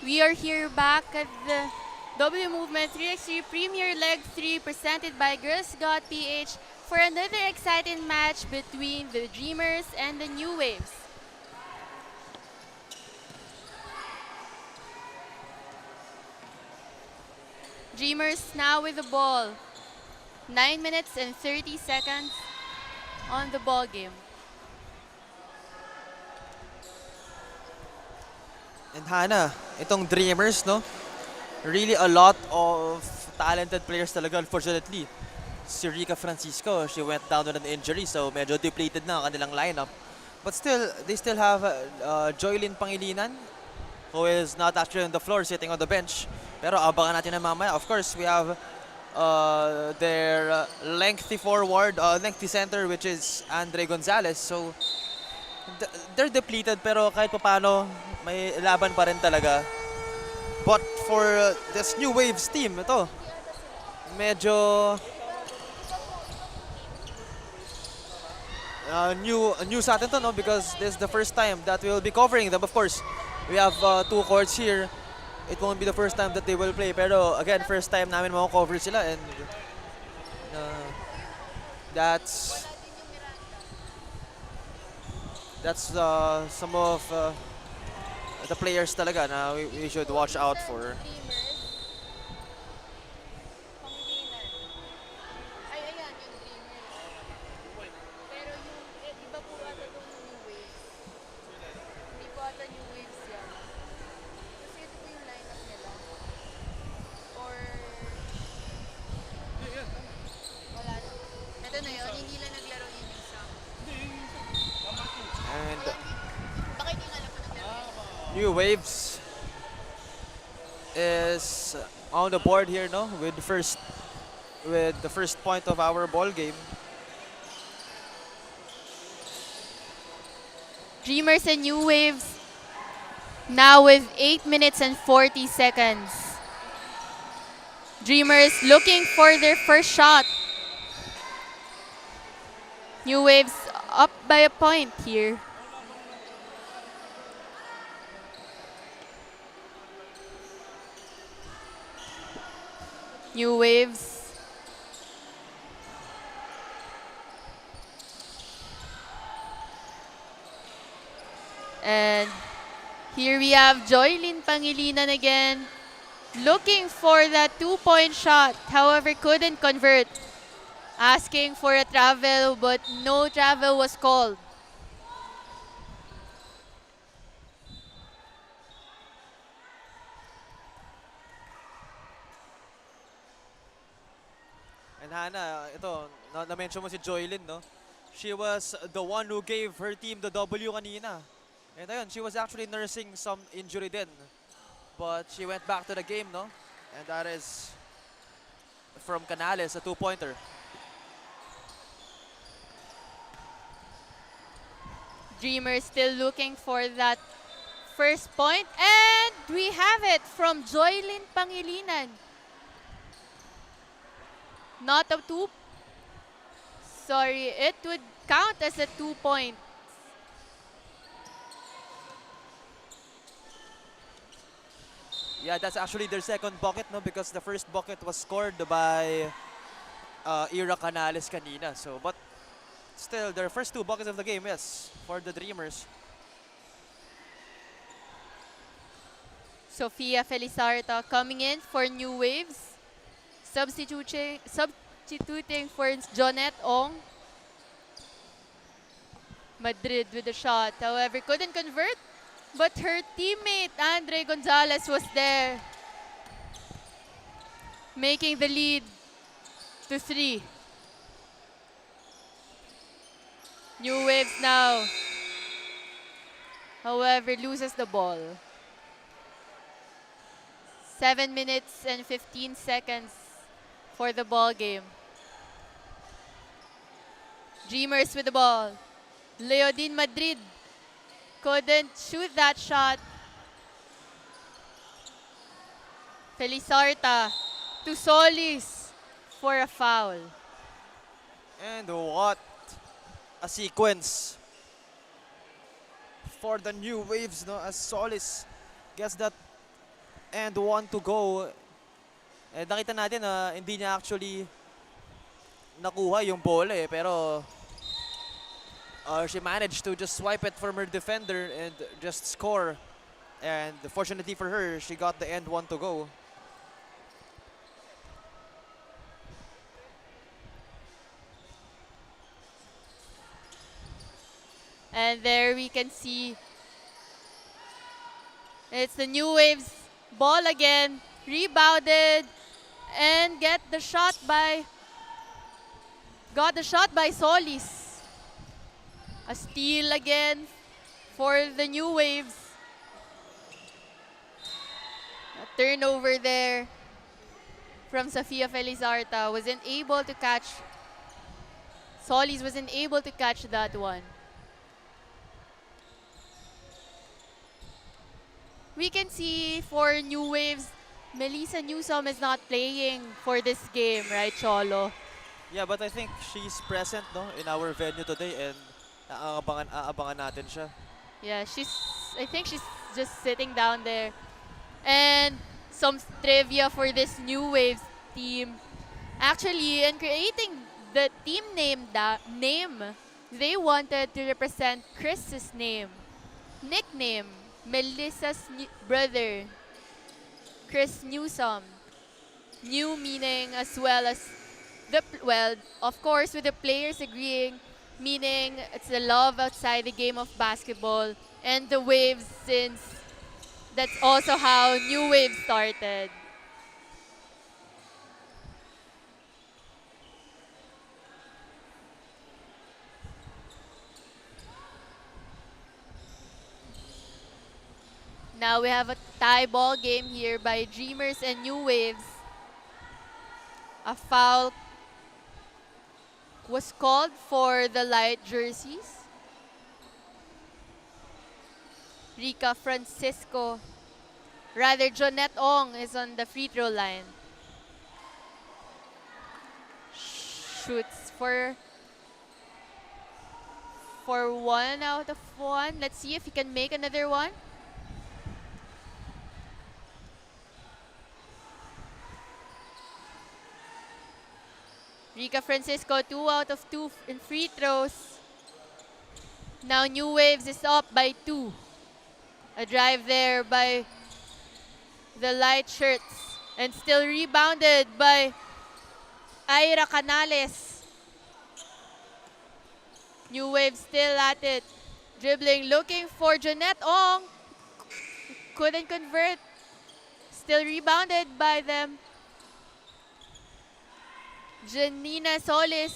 We are here back at the W Movement 3x3 Premier Leg 3 presented by Girls Got PH for another exciting match between the Dreamers and the New Waves. Dreamers now with the ball. 9 minutes and 30 seconds on the ball game. And Hana, itong Dreamers, no? Really a lot of talented players talaga, unfortunately. Si Rica Francisco, she went down with an injury, so medyo depleted na ang kanilang lineup. But still, they still have Joylyn Pangilinan, who is not actually on the floor, sitting on the bench. Pero abangan natin na mamaya. Of course, we have their lengthy forward, lengthy center, which is Andre Gonzalez. So, they're depleted, pero kahit pa paano, may laban pa rin talaga. But for this New Waves team, ito, medyo new sa atin to, no? Because this is the first time that we will be covering them. Of course, we have two courts here. It won't be the first time that they will play. Pero again, first time namin mako-cover sila, and that's some of the players talaga na we should watch out for. And New Waves is on the board here, no? With the first point of our ball game. Dreamers and New Waves now with 8 minutes and 40 seconds. Dreamers looking for their first shot. New Waves up by a point here. New Waves. And here we have Joylyn Pangilinan again, looking for that two-point shot, however couldn't convert. Asking for a travel, but no travel was called. And Hana, ito, na-mention mo si Joylyn, no? She was the one who gave her team the W kanina. And ayun, she was actually nursing some injury din. But she went back to the game, no? And that is from Canales, a two-pointer. Dreamers still looking for that first point, and we have it from Joylyn Pangilinan. Not a two. Sorry, it would count as a 2-point. Yeah, that's actually their second bucket, no? Because the first bucket was scored by Ira Canales kanina. So, but still, their first two buckets of the game, yes, for the Dreamers. Sofia Felizarta coming in for New Waves. Substituting for Jonette Ong. Madrid with the shot. However, couldn't convert. But her teammate, Andre Gonzalez, was there. Making the lead to 3. New Waves now. However, loses the ball. 7 minutes and 15 seconds for the ball game. Dreamers with the ball. Leodin Madrid couldn't shoot that shot. Felizarta to Solis for a foul. And what a sequence for the New Waves, no? As Solis gets that and 1 to go. And nakita natin na hindi niya actually nakuha yung bola eh, pero she managed to just swipe it from her defender and just score. And fortunately for her, she got the end 1 to go. And there we can see it's the New Waves ball again, rebounded, and got the shot by Solis. A steal again for the New Waves. A turnover there from Sofia Felizarta. Solis wasn't able to catch that one. We can see for New Waves, Melissa Newsom is not playing for this game, right, Cholo? Yeah, but I think she's present no in our venue today and aabangan natin siya. Yeah, I think she's just sitting down there. And some trivia for this New Waves team. Actually, in creating the team name, they wanted to represent Chris's nickname, Melissa's brother, Chris Newsom. New meaning as well as of course, with the players agreeing, meaning it's the love outside the game of basketball, and the Waves, since that's also how New Wave started. Now we have a tie ball game here by Dreamers and New Waves. A foul was called for the light jerseys. Rica Francisco, rather Jonette Ong is on the free throw line. Shoots for 1 out of 1. Let's see if he can make another one. Rica Francisco, 2 out of 2 in free throws. Now New Waves is up by 2. A drive there by the light shirts. And still rebounded by Ira Canales. New Waves still at it. Dribbling, looking for Jonette Ong. Couldn't convert. Still rebounded by them. Janina Solis.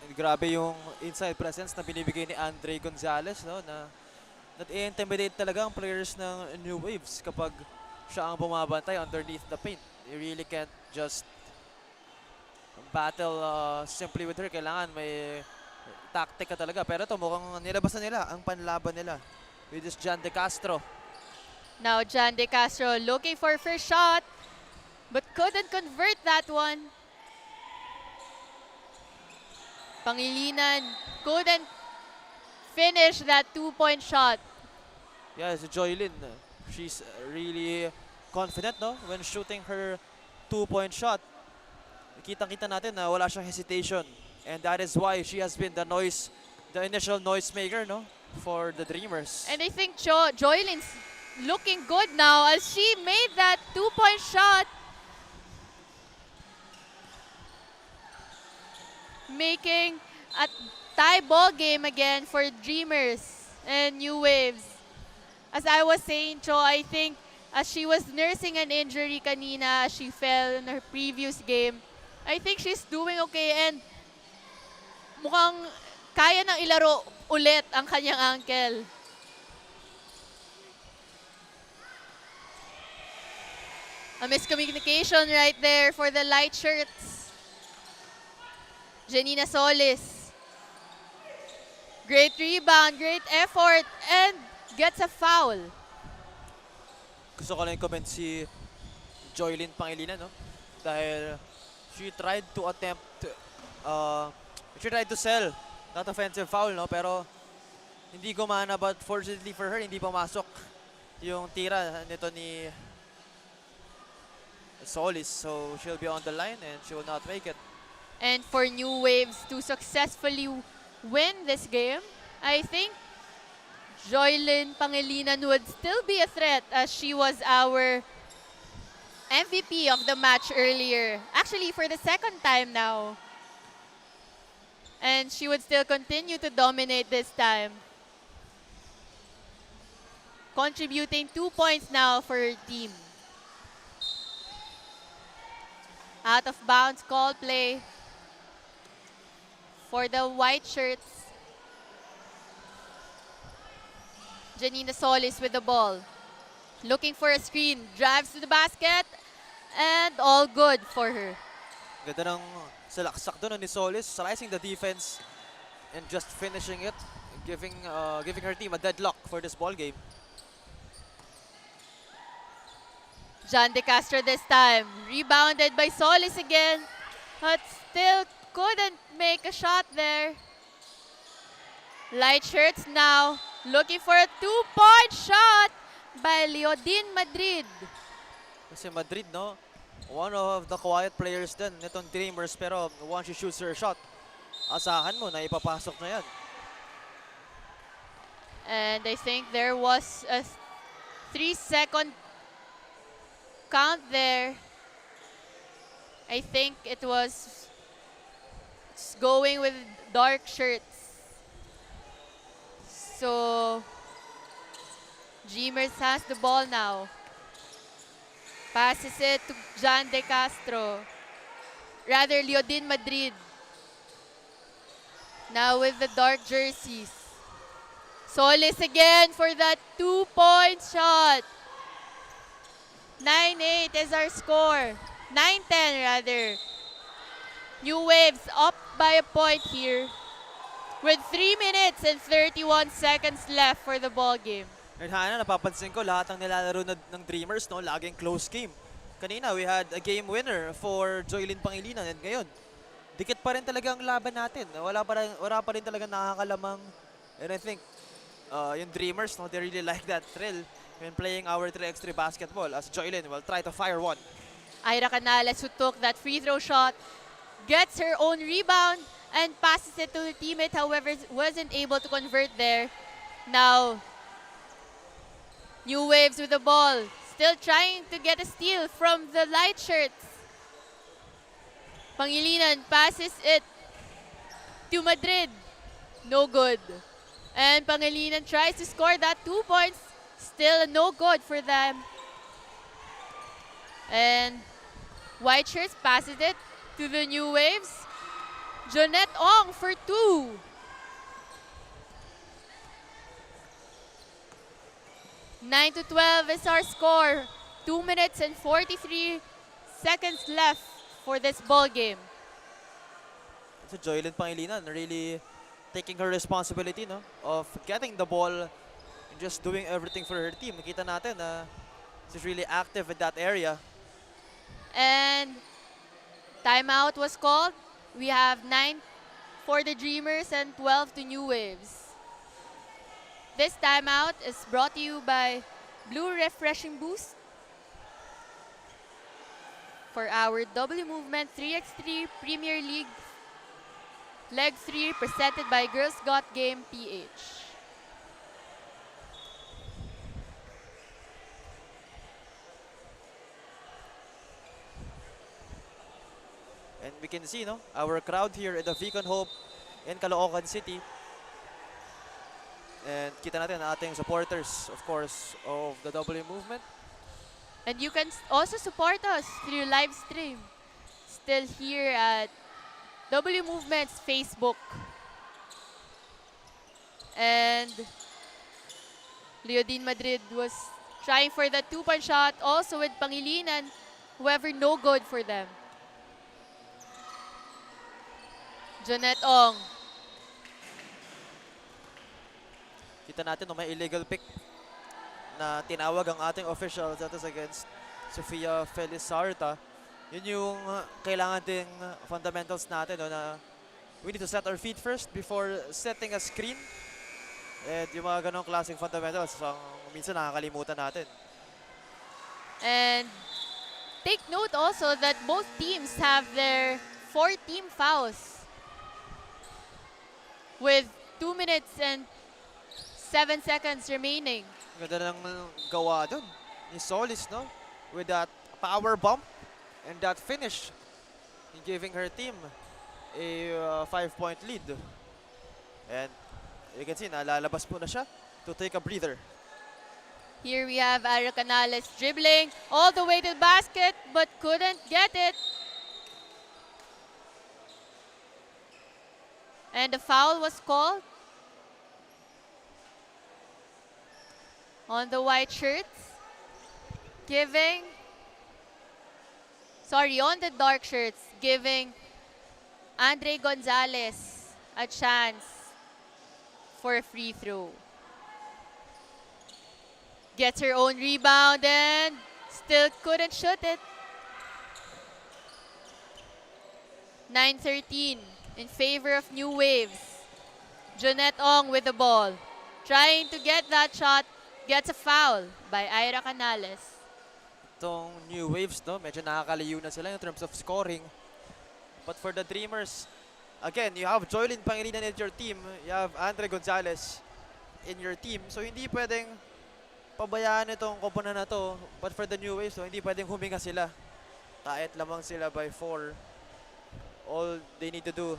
And grabe yung inside presence na binibigay ni Andre Gonzalez no na i-intimidate talaga ang players ng New Waves kapag siya ang bumabantay underneath the paint. You really can't just battle simply with her. Kailangan may tactic ka talaga. Pero ito mukhang nilabasan nila ang panlaban nila with this Jan De Castro. Now Jan De Castro looking for first shot, but couldn't convert that one. Pangilinan couldn't finish that 2-point shot. Yeah, si Joylyn, she's really confident no when shooting her 2-point shot. Kitang-kita natin na wala siyang hesitation. And that is why she has been the initial noisemaker no for the Dreamers. And I think Joylyn's looking good now as she made that 2-point shot. Making a tie ball game again for Dreamers and New Waves. As I was saying, Cho, I think as she was nursing an injury kanina, she fell in her previous game. I think she's doing okay and mukhang kaya nang ilaro ulit ang kanyang ankle. A miscommunication right there for the light shirts. Janina Solis. Great rebound, great effort, and gets a foul. Gusto ko lang i-comment si Joylyn Pangilinan no dahil she tried to sell that offensive foul no pero hindi gumana, but fortunately for her hindi pumasok yung tira nito ni Solis. So she'll be on the line and she will not make it. And for New Waves to successfully win this game, I think Joylyn Pangilinan would still be a threat as she was our MVP of the match earlier. Actually, for the second time now. And she would still continue to dominate this time. Contributing 2 points now for her team. Out of bounds call play for the white shirts. Janina Solis with the ball. Looking for a screen. Drives to the basket. And all good for her. Ganda ng salaksak doon ni Solis, slicing the defense and just finishing it, giving her team a deadlock for this ball game. John De Castro this time. Rebounded by Solis again. But still couldn't make a shot there. Light shirts now. Looking for a 2-point shot by Leodin Madrid. Kasi Madrid, no? One of the quiet players din nitong Dreamers, pero once she shoots her shot, asahan mo na ipapasok na yan. And I think there was a 3-second count there. I think it was going with dark shirts. So, Dreamers has the ball now. Passes it to John De Castro. Rather, Leodin Madrid. Now with the dark jerseys. Solis again for that 2-point shot. 9-8 is our score. 9-10 rather. New Waves up by a point here. With 3 minutes and 31 seconds left for the ball game. And Hannah, napapansin ko lahat ng nilalaro ng Dreamers, no, laging close game. Kanina, we had a game winner for Joylyn Pangilinan, and ngayon, dikit pa rin talaga ang laban natin. Wala pa rin talaga nakakalamang. And I think yung Dreamers, no, they really like that thrill when playing our 3x3 basketball, as Joylyn will try to fire one. Ira Canales, who took that free throw shot, gets her own rebound and passes it to her teammate, however, wasn't able to convert there. Now, New Waves with the ball, still trying to get a steal from the light shirts. Pangilinan passes it to Madrid. No good. And Pangilinan tries to score that 2 points. Still no good for them. And white shirts passes it to the New Waves. Jonette Ong for 2. 9-12 is our score. 2 minutes and 43 seconds left for this ball game. So Joylyn Pangilinan really taking her responsibility, no, of getting the ball and just doing everything for her team. Nakita natin na she's really active in that area. And timeout was called. We have 9 for the Dreamers and 12 to New Waves. This timeout is brought to you by Blue Refreshing Boost for our W Movement 3x3 Premier League Leg 3 presented by Girls Got Game PH. And we can see, no, our crowd here at the Beacon Hope in Caloocan City. And kita natin ang ating supporters, of course, of the W Movement. And you can also support us through live stream. Still here at W Movement's Facebook. And Leodin Madrid was trying for the 2-point shot also with Pangilinan. However, no good for them. Jonette Ong. Kita natin no, may illegal pick na tinawag ang ating official, that is against Sofia Felizarta. Yun yung kailangan ding fundamentals natin, no, na we need to set our feet first before setting a screen. And yung mga ganong klaseng fundamentals, ang minsan nakakalimutan natin. And take note also that both teams have their 4 team fouls with 2 minutes and 7 seconds remaining. Ganda ng gawa dun ni Solis, no? With that power bump and that finish, giving her team a 5-point lead. And you can see, nalalabas po na siya to take a breather. Here we have Ira Canales dribbling all the way to the basket but couldn't get it. And the foul was called on the white shirts, on the dark shirts, giving Andre Gonzalez a chance for a free throw. Gets her own rebound and still couldn't shoot it. 9-13 in favor of New Waves. Jonette Ong with the ball. Trying to get that shot, gets a foul by Ira Canales. Itong New Waves, no? Medyo nakakalayo na sila in terms of scoring. But for the Dreamers, again, you have Joylyn Pangilinan in your team. You have Andre Gonzalez in your team. So hindi pwedeng pabayaan itong koponan na to. But for the New Waves, so hindi pwedeng huminga sila. Kahit lamang sila by 4. All they need to do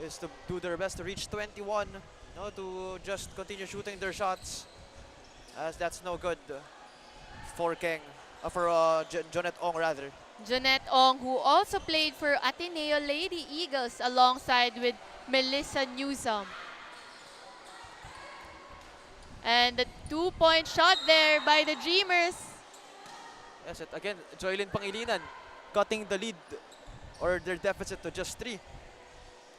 is to do their best to reach 21. No, to just continue shooting their shots. As that's no good for Jonette Ong rather. Jonette Ong, who also played for Ateneo Lady Eagles alongside with Melissa Newsom. And the 2-point shot there by the Dreamers. Yes, and again, Joylyn Pangilinan cutting the lead or their deficit to just 3.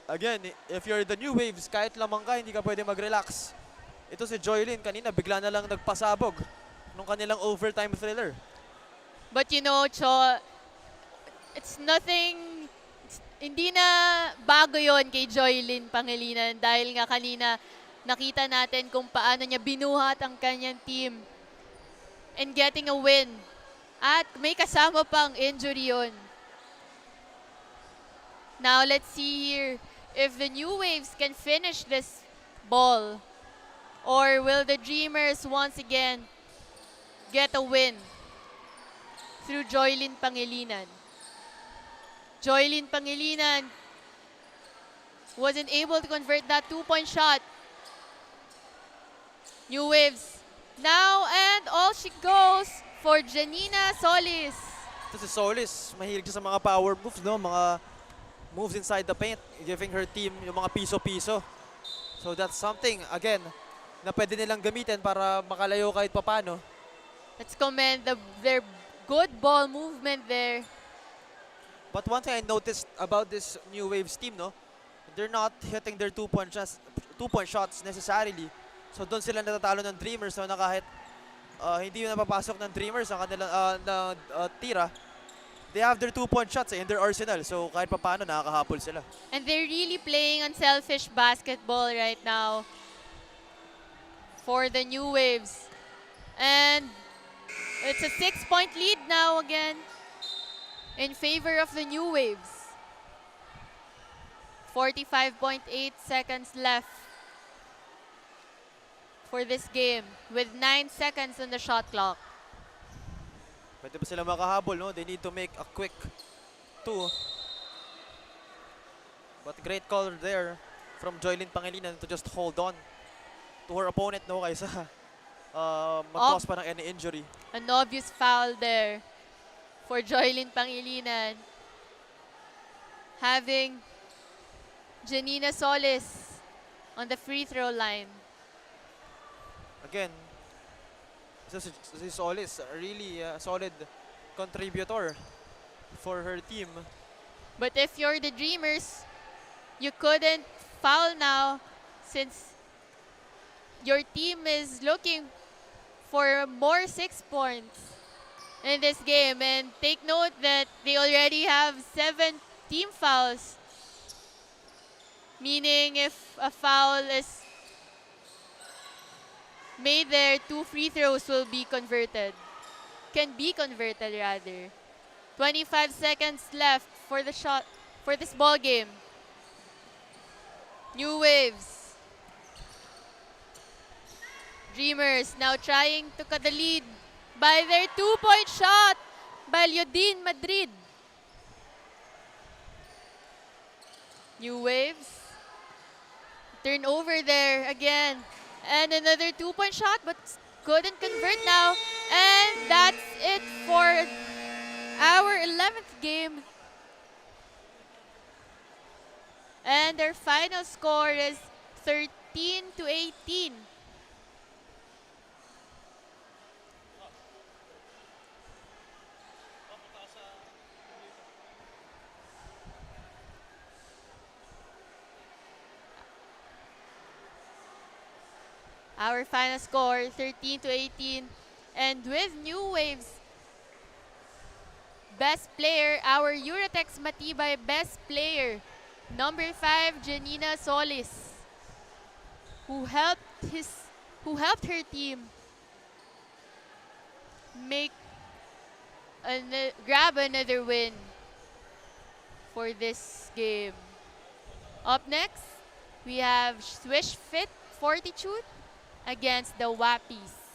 Again, if you're the New Waves, kahit lamang ka, hindi ka pwede mag-relax. Ito si Joylyn kanina, bigla na lang nagpasabog nung kanilang overtime thriller. But you know, Cho, it's nothing, hindi na bago yon kay Joylyn Pangilinan dahil nga kanina nakita natin kung paano niya binuhat ang kanyang team and getting a win. At may kasama pang injury yun. Now let's see here if the New Waves can finish this ball or will the Dreamers once again get a win through Joylyn Pangilinan. Joylyn Pangilinan wasn't able to convert that 2-point shot. New Waves now, and all she goes for Janina Solis. Ito si Solis, mahilig siya sa mga power moves, no? Mga moves inside the paint, giving her team yung mga piso-piso. So that's something, again, na pwede nilang gamitin para makalayo kahit papano. Let's commend their good ball movement there. But one thing I noticed about this New Waves team, no? They're not hitting their two-point shots necessarily. So doon sila natatalo ng Dreamers, so na kahit hindi yung napapasok ng Dreamers ang kanilang tira, they have their 2-point shots in their arsenal. So kahit paano nakakahabol sila. And they're really playing unselfish basketball right now for the New Waves. And it's a 6-point lead now again in favor of the New Waves. 45.8 seconds left for this game with 9 seconds on the shot clock. Pwede ba sila makahabol, no? They need to make a quick 2. But great call there from Joylyn Pangilinan to just hold on to her opponent, no? Kaysa mag-cause pa ng any injury. An obvious foul there for Joylyn Pangilinan. Having Janina Solis on the free throw line. Again, si Solis, really solid contributor for her team. But if you're the Dreamers, you couldn't foul now since your team is looking for more 6 points in this game. And take note that they already have 7 team fouls. Meaning if a foul is May their 2 free throws will be converted. Can be converted rather. 25 seconds left for the shot for this ball game. New Waves. Dreamers now trying to cut the lead by their 2-point shot by Lyodin Madrid. New Waves. Turnover there again. And another 2-point shot but couldn't convert now. And that's it for our 11th game. And their final score is 13-18. Our final score 13-18. And with New Waves best player, our Eurotex Matibay best player, number 5 Janina Solis, who helped her team make grab another win for this game. Up next, we have Swish Fit Fortitude against the Wappies.